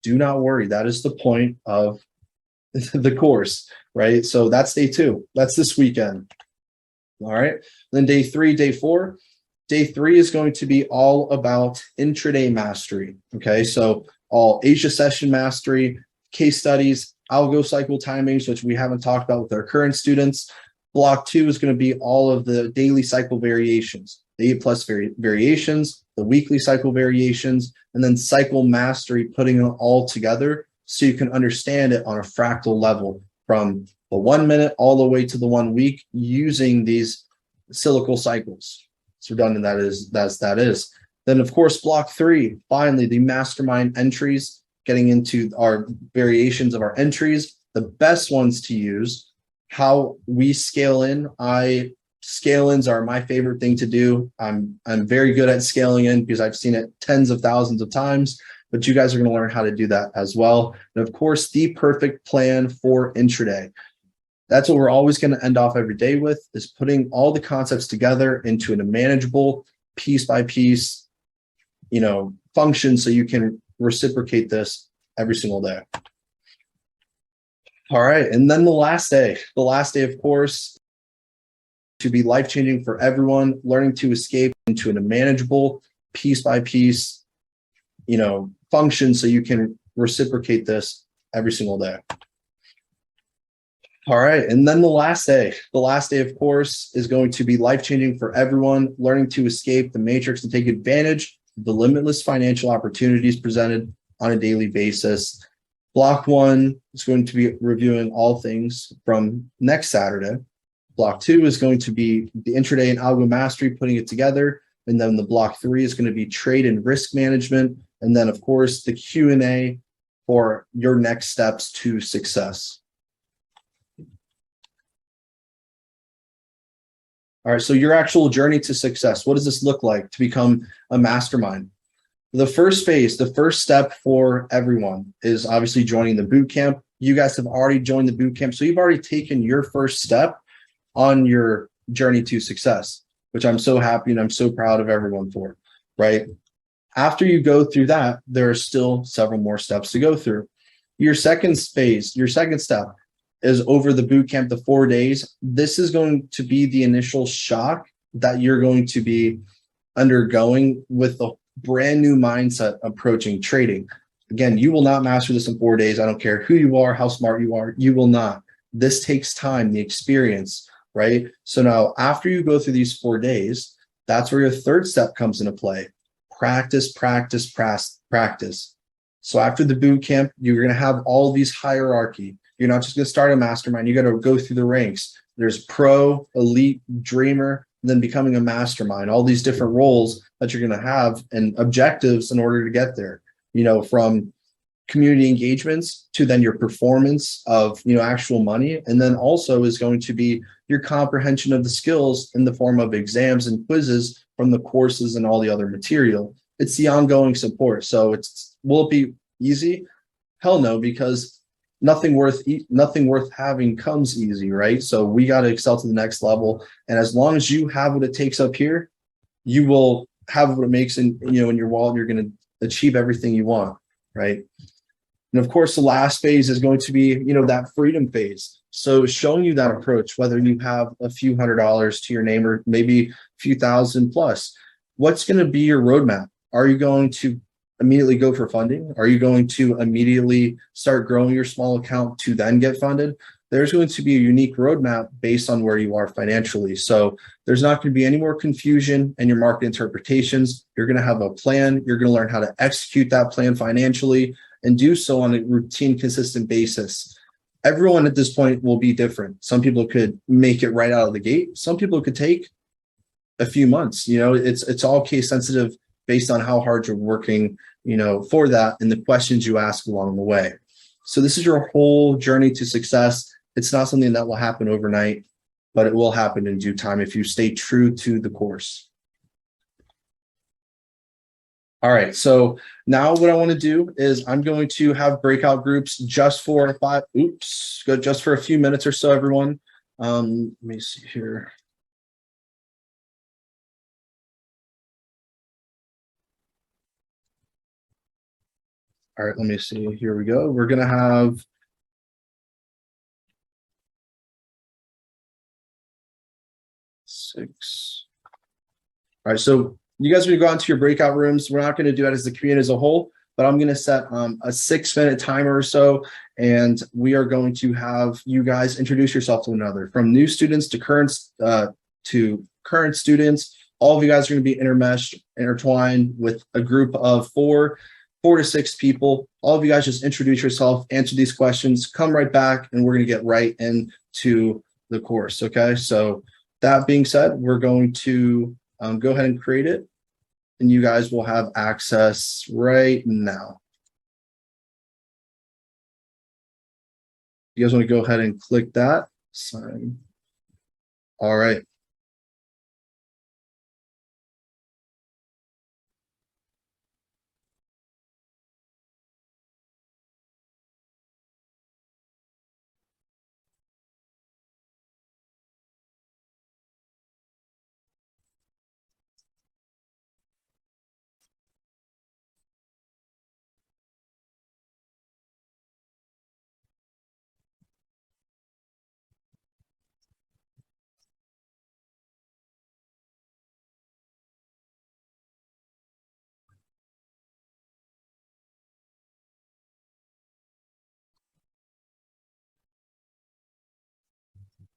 Do not worry. That is the point of the course, right? So that's day 2. That's this weekend. All right. Then day 3, day 4. Day 3 is going to be all about intraday mastery. Okay. So all Asia session mastery, case studies, algo cycle timings, which we haven't talked about with our current students. Block 2 is going to be all of the daily cycle variations, the 8+ variations, the weekly cycle variations, and then cycle mastery, putting it all together so you can understand it on a fractal level from the 1 minute all the way to the 1 week using these cyclical cycles. It's redundant that is. Then of course, block 3, finally the mastermind entries, getting into our variations of our entries, the best ones to use, how we scale in. Scale-ins are my favorite thing to do. I'm very good at scaling in because I've seen it tens of thousands of times, but you guys are going to learn how to do that as well. And of course, the perfect plan for intraday. That's what we're always going to end off every day with, is putting all the concepts together into a manageable piece by piece, function so you can reciprocate this every single day. All right. And then the last day, of course, to be life-changing for everyone, learning to escape into a manageable piece by piece, function so you can reciprocate this every single day. All right. And then the last day, of course, is going to be life-changing for everyone, learning to escape the matrix and take advantage of the limitless financial opportunities presented on a daily basis. Block 1 is going to be reviewing all things from next Saturday. Block 2 is going to be the intraday and algo mastery, putting it together. And then the block 3 is going to be trade and risk management. And then, of course, the Q&A for your next steps to success. All right, so your actual journey to success. What does this look like to become a mastermind? The first phase, the first step for everyone is obviously joining the boot camp. You guys have already joined the boot camp, so you've already taken your first step on your journey to success, which I'm so happy and I'm so proud of everyone for, right? After you go through that, there are still several more steps to go through. Your second phase, your second step is over the boot camp, the 4 days. This is going to be the initial shock that you're going to be undergoing with the brand new mindset approaching trading. Again, you will not master this in 4 days. I don't care who you are, how smart you are, you will not. This takes time, the experience, right? So now after you go through these 4 days, that's where your third step comes into play. Practice, practice, practice. So after the boot camp, you're going to have all these hierarchy. You're not just going to start a mastermind. You got to go through the ranks. There's pro, elite, dreamer, and then becoming a mastermind, all these different roles that you're going to have and objectives in order to get there, from community engagements to then your performance of, actual money. And then also is going to be your comprehension of the skills in the form of exams and quizzes from the courses and all the other material. It's the ongoing support. So will it be easy? Hell no, because nothing worth having comes easy, right? So we got to excel to the next level. And as long as you have what it takes up here, you will have what it makes in your wallet. You're going to achieve everything you want, right? And of course, the last phase is going to be, that freedom phase. So showing you that approach, whether you have a few $100s to your name or maybe a few thousand plus, what's going to be your roadmap? Are you going to immediately go for funding? Are you going to immediately start growing your small account to then get funded? There's going to be a unique roadmap based on where you are financially. So there's not going to be any more confusion in your market interpretations. You're going to have a plan. You're going to learn how to execute that plan financially and do so on a routine, consistent basis. Everyone at this point will be different. Some people could make it right out of the gate. Some people could take a few months. It's all case sensitive based on how hard you're working, for that and the questions you ask along the way. So this is your whole journey to success. It's not something that will happen overnight, but it will happen in due time if you stay true to the course. All right, so now what I want to do is I'm going to have breakout groups just for a few minutes or so, everyone. Let me see here. All right, let me see. Here we go. We're going to have six. All right, so you guys are going to go into your breakout rooms. We're not going to do that as the community as a whole, but I'm going to set a 6-minute timer or so, and we are going to have you guys introduce yourself to one another, from new students to current students. All of you guys are going to be intertwined with a group of four to six people. All of you guys just introduce yourself, answer these questions, come right back, and we're going to get right into the course. Okay, so that being said, we're going to go ahead and create it, and you guys will have access right now. You guys want to go ahead and click that? Sign. All right.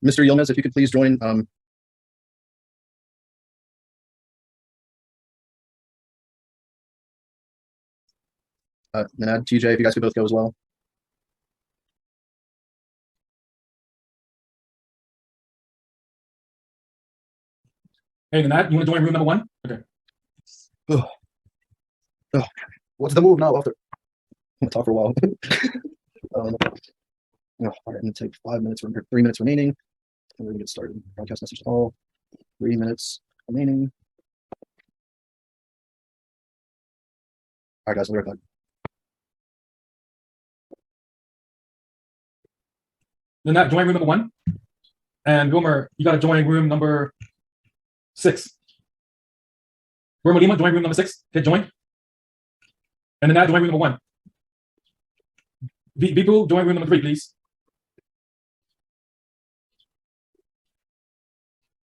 Mr. Yilmaz, if you could please join. Manad, TJ, if you guys could both go as well. Hey, Manad, you want to join room number 1? Okay. Oh, what's the move now after? I'm going to talk for a while. All right, I'm going to take 5 minutes, 3 minutes remaining. And we're going to get started. Broadcast message to all. 3 minutes remaining. All right, guys, we'll be right back. Manad, join room number 1. And Wilmer, you got to join room number 6. Wilmer Lima, join room number 6. Hit join. And Manad, join room number 1. Vipu, join room number 3, please.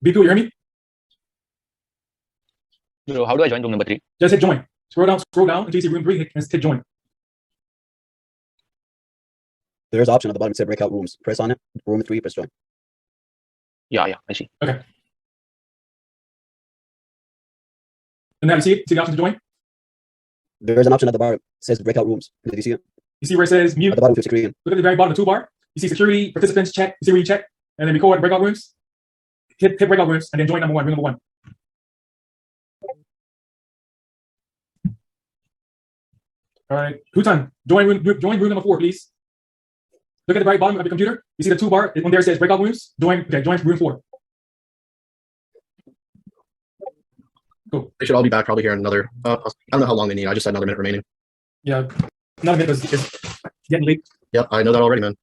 Vipu, you hear me? So how do I join room number 3? Just hit join. Scroll down until you see room 3, hit join. There's an option at the bottom that says breakout rooms. Press on it. Room 3, press join. Yeah, I see. Okay. And now you see the option to join? There's an option at the bottom that says breakout rooms. Did you see it? You see where it says mute? At the bottom of your screen. Look at the very bottom of the toolbar. You see security, participants, check. You see where you check, and then record breakout rooms. Hit breakout rooms, and then join room number 1. All right, Hutan, join room number 4, please. Look at the very bottom of your computer. You see the toolbar when there says breakout rooms. Join room 4. Cool. They should all be back probably here in another. I don't know how long they need. I just had another minute remaining. Yeah, another minute is getting late. Yep, I know that already, man.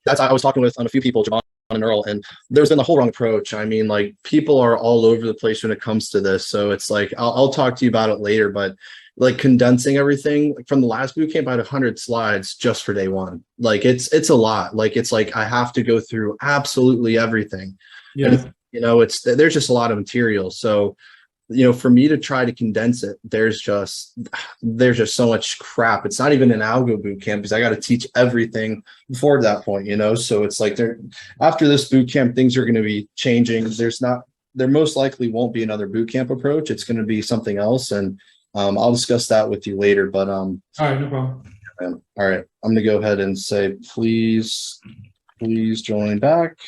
I was talking with a few people, Javon and Earl, and there's been the whole wrong approach. I mean, like, people are all over the place when it comes to this. So it's like, I'll talk to you about it later, but like condensing everything from the last boot camp, I had 100 slides just for day 1. Like it's a lot. Like, it's like I have to go through absolutely everything. Yeah. And, there's just a lot of material. So, for me to try to condense it, there's just so much crap. It's not even an algo boot camp because I got to teach everything before that point, So it's like after this boot camp, things are going to be changing. There most likely won't be another boot camp approach. It's going to be something else. And I'll discuss that with you later, but all right, no problem. All right, I'm going to go ahead and say, please join back.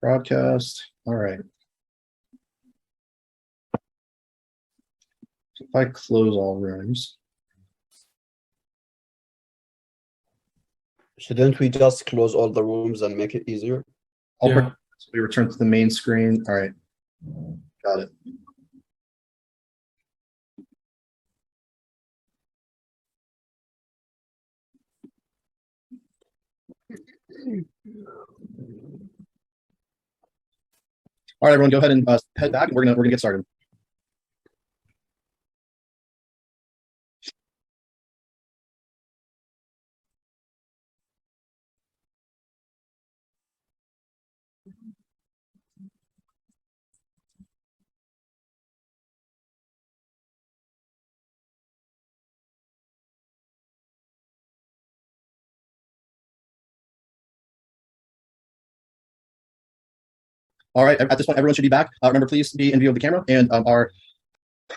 Broadcast. All right. If I close all rooms. Shouldn't we just close all the rooms and make it easier? Yeah. So we return to the main screen. All right. Got it. All right, everyone, go ahead and head back. We're gonna get started. All right, at this point, everyone should be back. Remember, please be in view of the camera, and our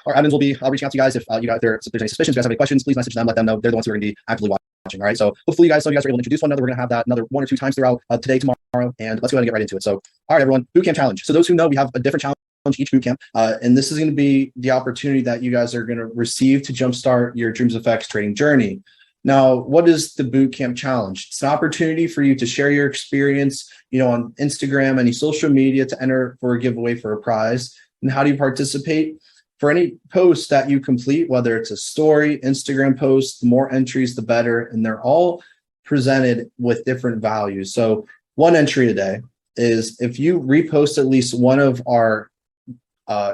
admins will be reaching out to you guys if there's any suspicions, if you guys have any questions, please message them, let them know. They're the ones who are going to be actively watching. All right, so hopefully you guys are able to introduce one another. We're going to have that another 1 or 2 times throughout today, tomorrow, and let's go ahead and get right into it. So, all right, everyone, bootcamp challenge. So those who know, we have a different challenge each bootcamp, and this is going to be the opportunity that you guys are going to receive to jumpstart your Dreams Effects trading journey. Now, what is the bootcamp challenge? It's an opportunity for you to share your experience, on Instagram, any social media, to enter for a giveaway for a prize. And how do you participate? For any post that you complete, whether it's a story, Instagram post, the more entries, the better. And they're all presented with different values. So one entry a day is if you repost at least one of our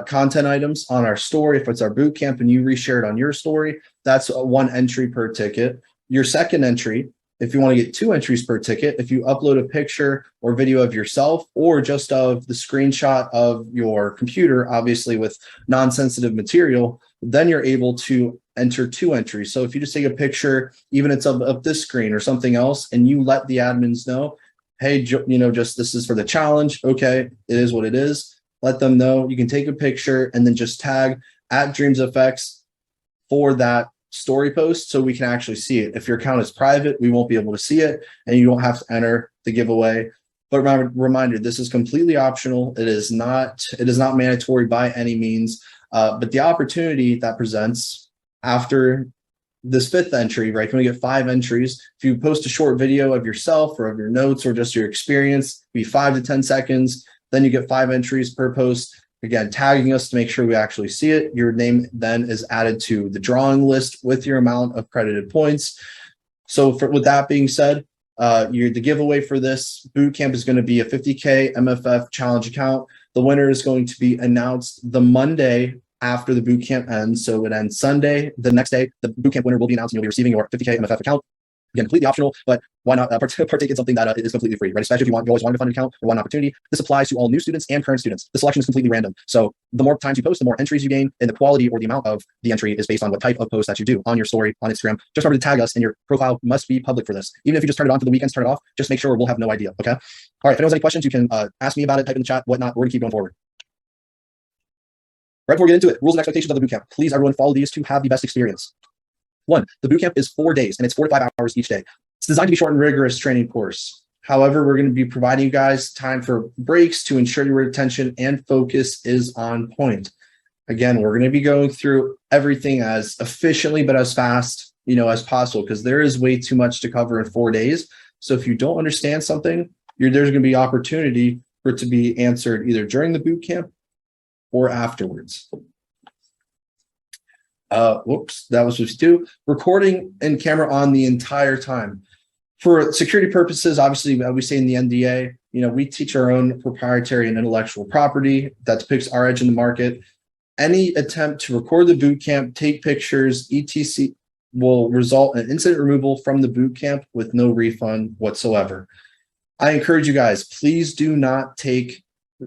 content items on our story, if it's our bootcamp and you reshare it on your story, that's one entry per ticket. Your second entry, if you want to get 2 entries per ticket, if you upload a picture or video of yourself or just of the screenshot of your computer, obviously with non-sensitive material, then you're able to enter 2 entries. So if you just take a picture, even it's of this screen or something else, and you let the admins know, hey, just this is for the challenge. Okay, it is what it is. Let them know. You can take a picture and then just tag @DreamsFX for that story post so we can actually see it. If your account is private, we won't be able to see it and you don't have to enter the giveaway. But reminder, this is completely optional. It is not mandatory by any means. But the opportunity that presents after this 5th entry, right? Can we get 5 entries? If you post a short video of yourself or of your notes or just your experience, be 5 to 10 seconds. Then you get 5 entries per post. Again, tagging us to make sure we actually see it. Your name then is added to the drawing list with your amount of credited points. So with that being said, the giveaway for this bootcamp is going to be a 50K MFF challenge account. The winner is going to be announced the Monday after the bootcamp ends. So it ends Sunday. The next day, the bootcamp winner will be announced and you'll be receiving your 50K MFF account. Again, completely optional, but why not partake in something that is completely free, right? Especially if you always wanted to fund an account or want an opportunity. This applies to all new students and current students. The selection is completely random. So the more times you post, the more entries you gain, and the quality or the amount of the entry is based on what type of post that you do on your story, on Instagram. Just remember to tag us, and your profile must be public for this. Even if you just turn it on for the weekends, turn it off, just make sure we'll have no idea, okay? All right, if anyone has any questions, you can ask me about it, type in the chat, whatnot. We're going to keep going forward. Right before we get into it, rules and expectations of the bootcamp. Please, everyone, follow these to have the best experience. 1, the bootcamp is 4 days, and it's 4 to 5 hours each day. It's designed to be short and rigorous training course. However, we're going to be providing you guys time for breaks to ensure your attention and focus is on point. Again, we're going to be going through everything as efficiently but as fast, as possible, because there is way too much to cover in 4 days. So if you don't understand something, there's going to be opportunity for it to be answered either during the boot camp or afterwards. Whoops, that was 52. Recording and camera on the entire time. For security purposes, obviously, we say in the NDA, we teach our own proprietary and intellectual property that depicts our edge in the market. Any attempt to record the boot camp, take pictures, etc., will result in instant removal from the boot camp with no refund whatsoever. I encourage you guys, please do not take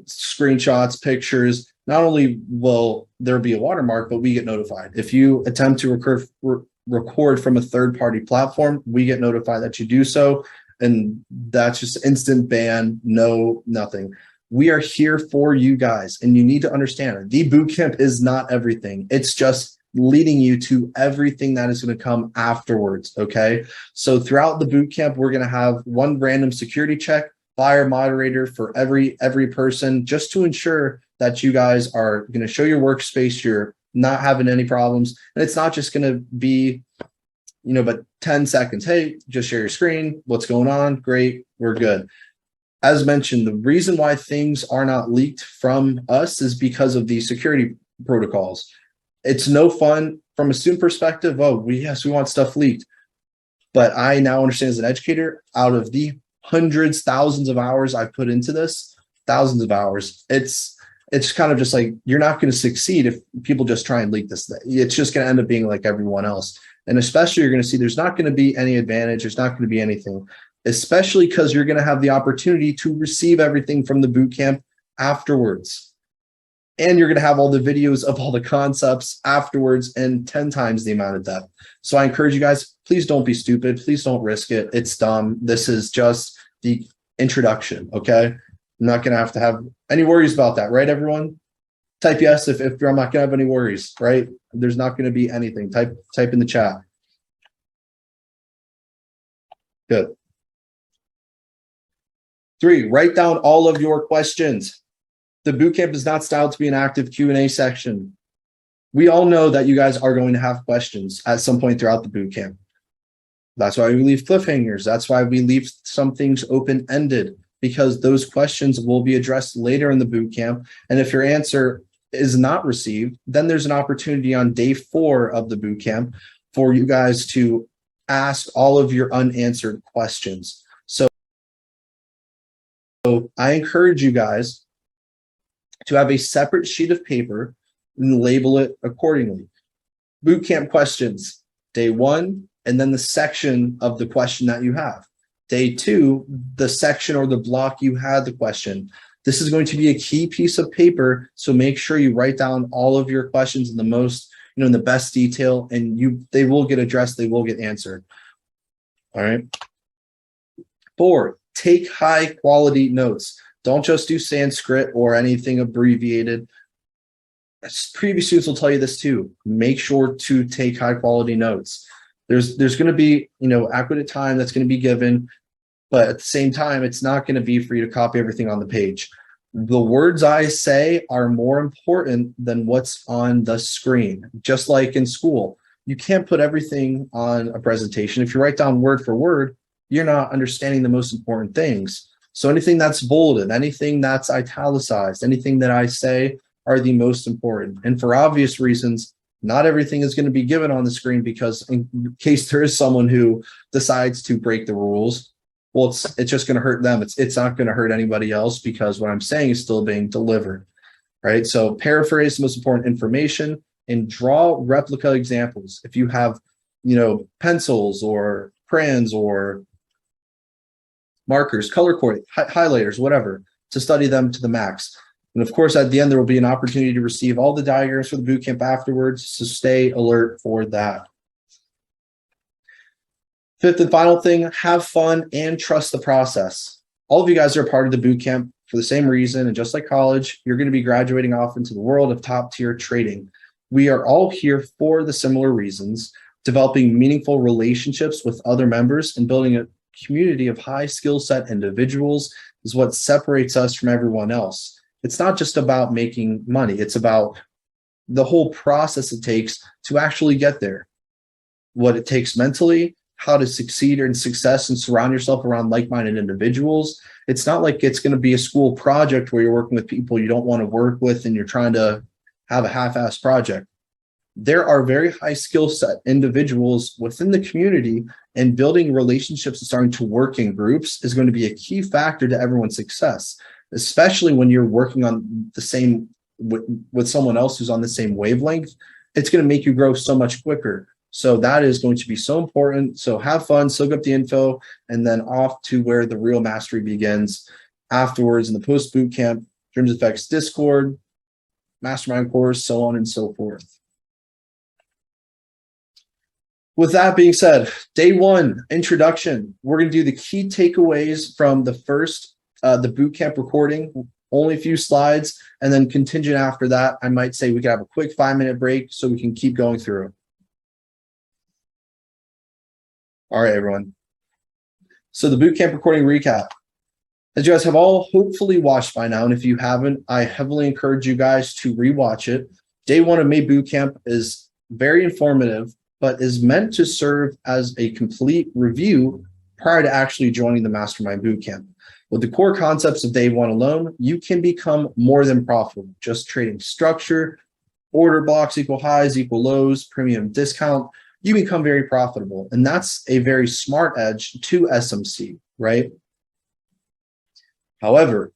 screenshots, pictures. Not only will there be a watermark, but we get notified. If you attempt to record from a third-party platform, we get notified that you do so, and that's just instant ban, no, nothing. We are here for you guys, and you need to understand the bootcamp is not everything. It's just leading you to everything that is going to come afterwards, okay? So throughout the bootcamp, we're going to have one random security check by our moderator for every person, just to ensure that you guys are going to show your workspace, you're not having any problems. And it's not just going to be, but 10 seconds. Hey, just share your screen. What's going on? Great. We're good. As mentioned, the reason why things are not leaked from us is because of these security protocols. It's no fun from a student perspective. Oh, we want stuff leaked. But I now understand as an educator, out of the hundreds, thousands of hours I've put into this, thousands of hours, it's kind of just like, you're not going to succeed if people just try and leak this thing. It's just going to end up being like everyone else. And especially you're going to see there's not going to be any advantage. There's not going to be anything, especially because you're going to have the opportunity to receive everything from the bootcamp afterwards. And you're going to have all the videos of all the concepts afterwards and 10 times the amount of depth. So I encourage you guys, please don't be stupid. Please don't risk it. It's dumb. This is just the introduction, okay? I'm not going to have any worries about that, right, everyone? Type yes if I'm not going to have any worries, right? There's not going to be anything. Type in the chat. Good. 3, write down all of your questions. The bootcamp is not styled to be an active Q&A section. We all know that you guys are going to have questions at some point throughout the bootcamp. That's why we leave cliffhangers. That's why we leave some things open-ended, because those questions will be addressed later in the bootcamp. And if your answer is not received, then there's an opportunity on day 4 of the bootcamp for you guys to ask all of your unanswered questions. So I encourage you guys to have a separate sheet of paper and label it accordingly. Bootcamp questions, day 1, and then the section of the question that you have. Day 2, the section or the block you had the question. This is going to be a key piece of paper, so make sure you write down all of your questions in the most, in the best detail, and they will get addressed, they will get answered. All right. 4, take high quality notes. Don't just do Sanskrit or anything abbreviated. Previous students will tell you this too. Make sure to take high quality notes. There's going to be, adequate time that's going to be given, but at the same time, it's not going to be for you to copy everything on the page. The words I say are more important than what's on the screen. Just like in school, you can't put everything on a presentation. If you write down word for word, you're not understanding the most important things. So anything that's bolded, anything that's italicized, anything that I say are the most important. And for obvious reasons, not everything is going to be given on the screen, because in case there is someone who decides to break the rules, well, it's just going to hurt them. It's not going to hurt anybody else, because what I'm saying is still being delivered, right? So paraphrase the most important information and draw replica examples. If you have, pencils or crayons or markers, color coding, highlighters, whatever, to study them to the max. And of course, at the end, there will be an opportunity to receive all the diagrams for the bootcamp afterwards, so stay alert for that. 5th and final thing, have fun and trust the process. All of you guys are a part of the bootcamp for the same reason, and just like college, you're going to be graduating off into the world of top-tier trading. We are all here for the similar reasons. Developing meaningful relationships with other members and building a community of high skill set individuals is what separates us from everyone else. It's not just about making money. It's about the whole process it takes to actually get there. What it takes mentally, how to succeed in success and surround yourself around like-minded individuals. It's not like it's going to be a school project where you're working with people you don't want to work with and you're trying to have a half-assed project. There are very high skill set individuals within the community, and building relationships and starting to work in groups is going to be a key factor to everyone's success, especially when you're working on the same with someone else who's on the same wavelength. It's going to make you grow so much quicker. So that is going to be so important. So have fun, soak up the info, and then off to where the real mastery begins afterwards in the post bootcamp, Dreams Effects Discord, mastermind course, so on and so forth. With that being said, day 1, introduction. We're going to do the key takeaways from the first, the bootcamp recording, only a few slides, and then contingent after that, I might say we could have a quick 5-minute break so we can keep going through it. All right, everyone. So the bootcamp recording recap. As you guys have all hopefully watched by now, and if you haven't, I heavily encourage you guys to rewatch it. Day 1 of May bootcamp is very informative, but is meant to serve as a complete review prior to actually joining the Mastermind Bootcamp. With the core concepts of day 1 alone, you can become more than profitable. Just trading structure, order blocks equal highs, equal lows, premium discount, you become very profitable. And that's a very smart edge to SMC, right? However,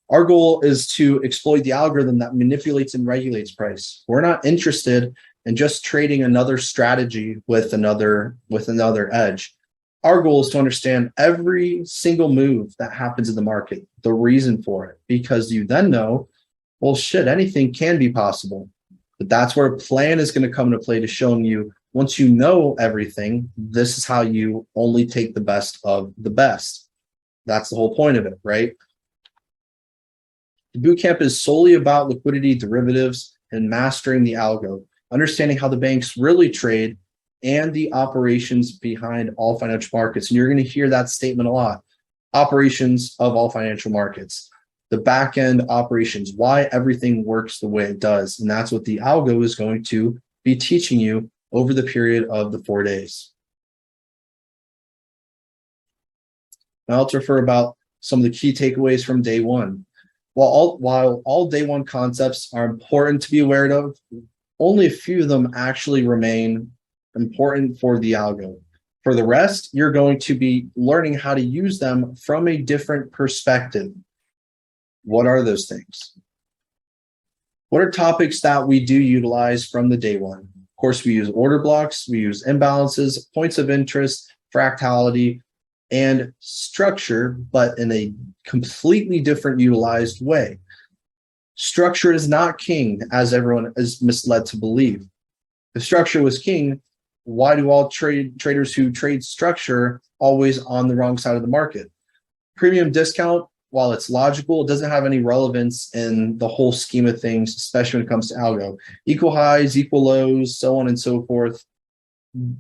our goal is to exploit the algorithm that manipulates and regulates price. We're not interested in just trading another strategy with another edge. Our goal is to understand every single move that happens in the market, the reason for it, because you then know, well, shit, anything can be possible. But that's where a plan is going to come into play to showing you, once you know everything, this is how you only take the best of the best. That's the whole point of it, right? The bootcamp is solely about liquidity, derivatives, and mastering the algo, understanding how the banks really trade and the operations behind all financial markets. And you're going to hear that statement a lot. Operations of all financial markets, the back end operations, why everything works the way it does. And that's what the algo is going to be teaching you over the period of the 4 days. Now let's refer about some of the key takeaways from day one. While all day one concepts are important to be aware of, only a few of them actually remain important for the algo. For the rest, you're going to be learning how to use them from a different perspective. What are those things? What are topics that we do utilize from the day one? Of course, we use order blocks, we use imbalances, points of interest, fractality, and structure, but in a completely different utilized way. Structure is not king, as everyone is misled to believe. If structure was king, why do all traders who trade structure always on the wrong side of the market? Premium discount, while it's logical, it doesn't have any relevance in the whole scheme of things, especially when it comes to algo. Equal highs, equal lows, so on and so forth.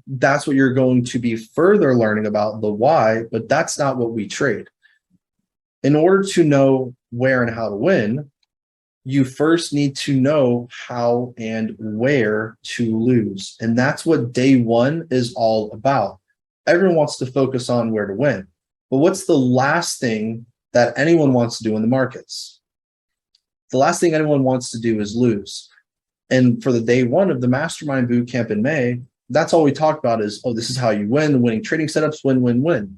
That's what you're going to be further learning about, the why, but that's not what we trade. In order to know where and how to win, you first need to know how and where to lose. And that's what day one is all about. Everyone wants to focus on where to win. But what's the last thing that anyone wants to do in the markets? The last thing anyone wants to do is lose. And for the day one of the Mastermind Bootcamp in May, that's all we talk about is, oh, this is how you win, winning trading setups, win, win, win.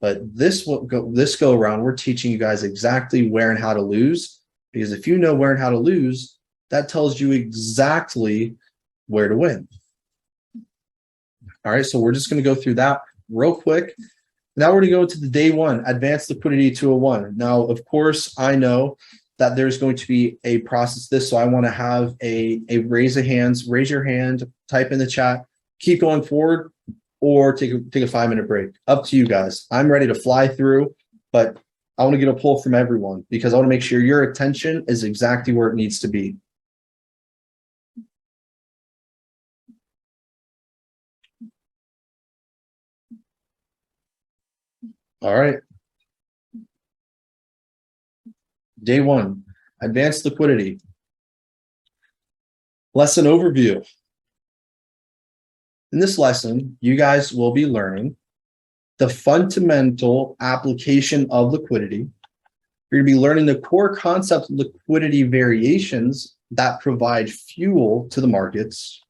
But this go around, we're teaching you guys exactly where and how to lose. Because if you know where and how to lose, that tells you exactly where to win. All right, so we're just going to go through that real quick. Now we're going to go to the day one, advanced liquidity 201. Now, of course, I know that there's going to be a process to this, so I want to have a raise of hands, raise your hand, type in the chat, keep going forward, or take a 5-minute break. Up to you guys. I'm ready to fly through, but I want to get a pull from everyone because I want to make sure your attention is exactly where it needs to be. All right. Day one, advanced liquidity. Lesson overview. In this lesson, you guys will be learning the fundamental application of liquidity. You're going to be learning the core concept of liquidity variations that provide fuel to the markets,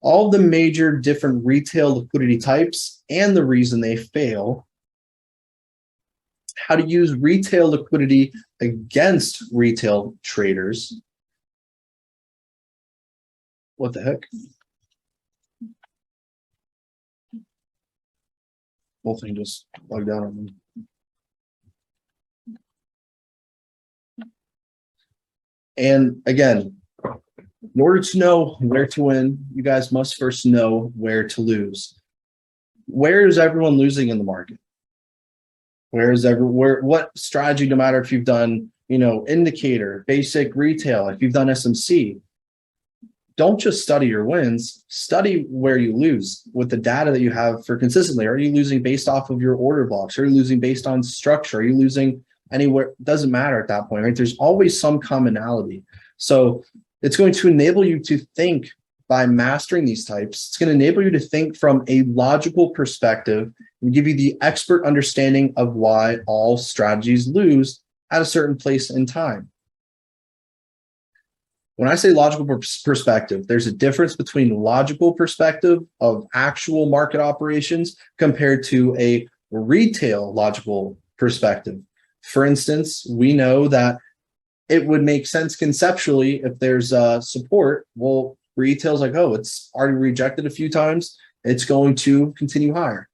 all the major different retail liquidity types and the reason they fail, how to use retail liquidity against retail traders. What the heck? Whole thing just logged down on me. And again, in order to know where to win, you guys must first know where to lose. Where is everyone losing in the market? What strategy, no matter if you've done, indicator, basic retail, if you've done SMC, don't just study your wins, study where you lose with the data that you have for consistently. Are you losing based off of your order blocks? Are you losing based on structure? Are you losing anywhere? It doesn't matter at that point, right? There's always some commonality. So it's going to enable you to think by mastering these types. It's going to enable you to think from a logical perspective and give you the expert understanding of why all strategies lose at a certain place in time. When I say logical perspective, there's a difference between logical perspective of actual market operations compared to a retail logical perspective. For instance, we know that it would make sense conceptually if there's support. Well, retail's like, oh, it's already rejected a few times. It's going to continue higher.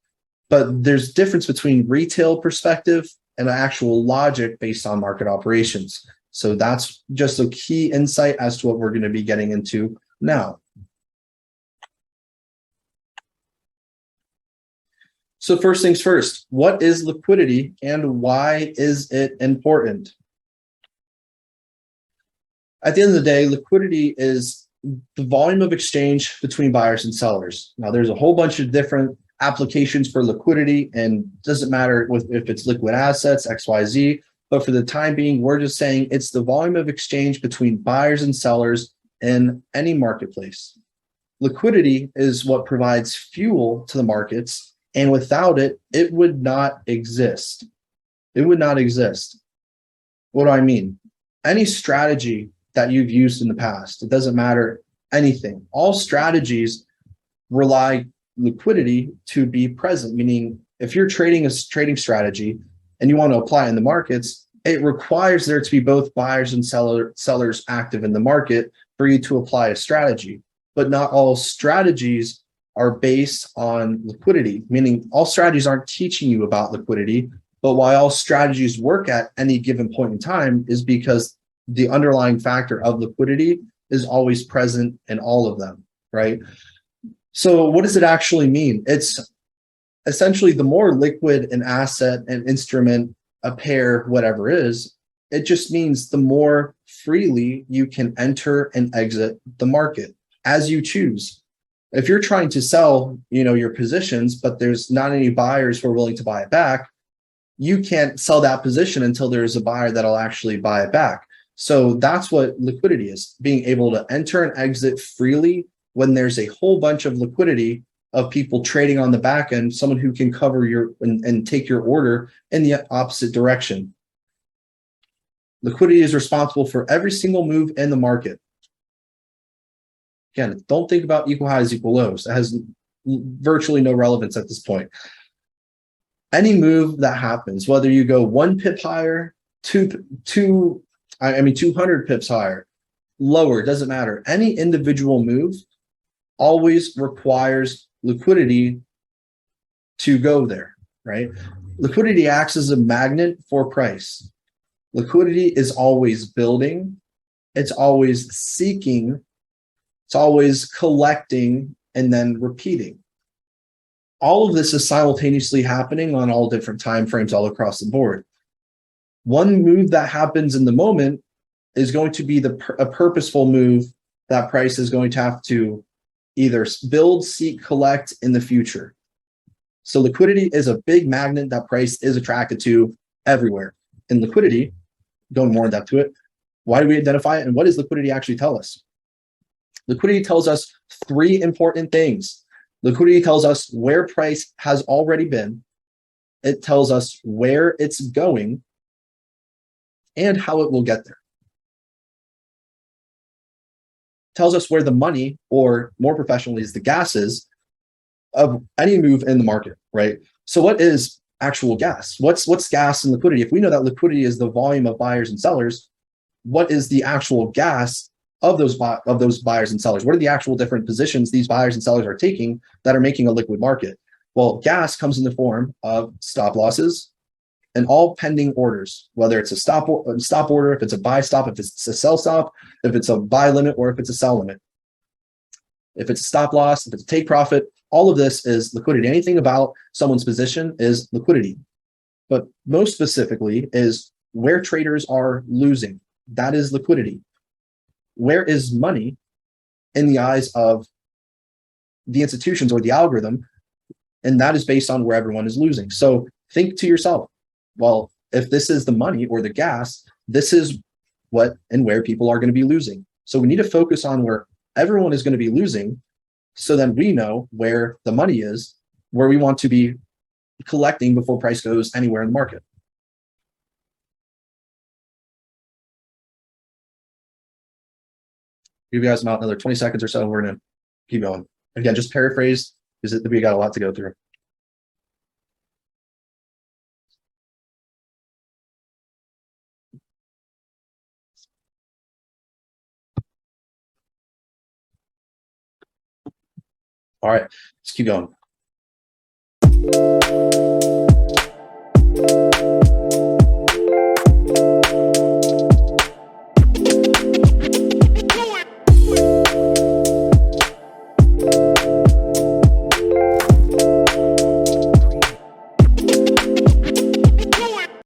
But there's difference between retail perspective and actual logic based on market operations. So that's just a key insight as to what we're going to be getting into now. So first things first, what is liquidity and why is it important? At the end of the day, liquidity is the volume of exchange between buyers and sellers. Now, there's a whole bunch of different applications for liquidity, and doesn't matter if it's liquid assets, XYZ, but for the time being, we're just saying it's the volume of exchange between buyers and sellers in any marketplace. Liquidity is what provides fuel to the markets, and without it, it would not exist. It would not exist. What do I mean? Any strategy that you've used in the past, it doesn't matter anything. All strategies rely liquidity to be present, meaning if you're trading a trading strategy and you want to apply it in the markets, it requires there to be both buyers and sellers active in the market for you to apply a strategy. But not all strategies are based on liquidity, meaning all strategies aren't teaching you about liquidity, but why all strategies work at any given point in time is because the underlying factor of liquidity is always present in all of them, right? So what does it actually mean? It's essentially the more liquid an asset, an instrument, a pair, whatever is, it just means the more freely you can enter and exit the market as you choose. If you're trying to sell, your positions, but there's not any buyers who are willing to buy it back, you can't sell that position until there's a buyer that'll actually buy it back. So that's what liquidity is, being able to enter and exit freely when there's a whole bunch of liquidity of people trading on the back end, someone who can cover and take your order in the opposite direction. Liquidity is responsible for every single move in the market. Again, don't think about equal highs, equal lows. It has virtually no relevance at this point. Any move that happens, whether you go 1 pip higher, 200 pips higher, lower, doesn't matter. Any individual move always requires liquidity to go there, right? Liquidity acts as a magnet for price. Liquidity is always building. It's always seeking. It's always collecting and then repeating. All of this is simultaneously happening on all different time frames all across the board. One move that happens in the moment is going to be a purposeful move that price is going to have to either build, seek, collect in the future. So liquidity is a big magnet that price is attracted to everywhere. And liquidity, going more in depth to it, why do we identify it and what does liquidity actually tell us? Liquidity tells us 3 important things. Liquidity tells us where price has already been. It tells us where it's going and how it will get there. It tells us where the money, or more professionally, is the gas is of any move in the market, right? So what is actual gas? What's gas and liquidity? If we know that liquidity is the volume of buyers and sellers, what is the actual gas of those buyers and sellers? What are the actual different positions these buyers and sellers are taking that are making a liquid market? Well, gas comes in the form of stop losses and all pending orders, whether it's a stop order, if it's a buy stop, if it's a sell stop, if it's a buy limit, or if it's a sell limit. If it's a stop loss, if it's a take profit, all of this is liquidity. Anything about someone's position is liquidity. But most specifically is where traders are losing. That is liquidity. Where is money in the eyes of the institutions or the algorithm? And that is based on where everyone is losing. So think to yourself, well, if this is the money or the gas, this is what and where people are going to be losing. So we need to focus on where everyone is going to be losing, so then we know where the money is, where we want to be collecting before price goes anywhere in the market. Give you guys about another 20 seconds or so. We're going to keep going. Again, just paraphrase, because we got a lot to go through. All right, let's keep going.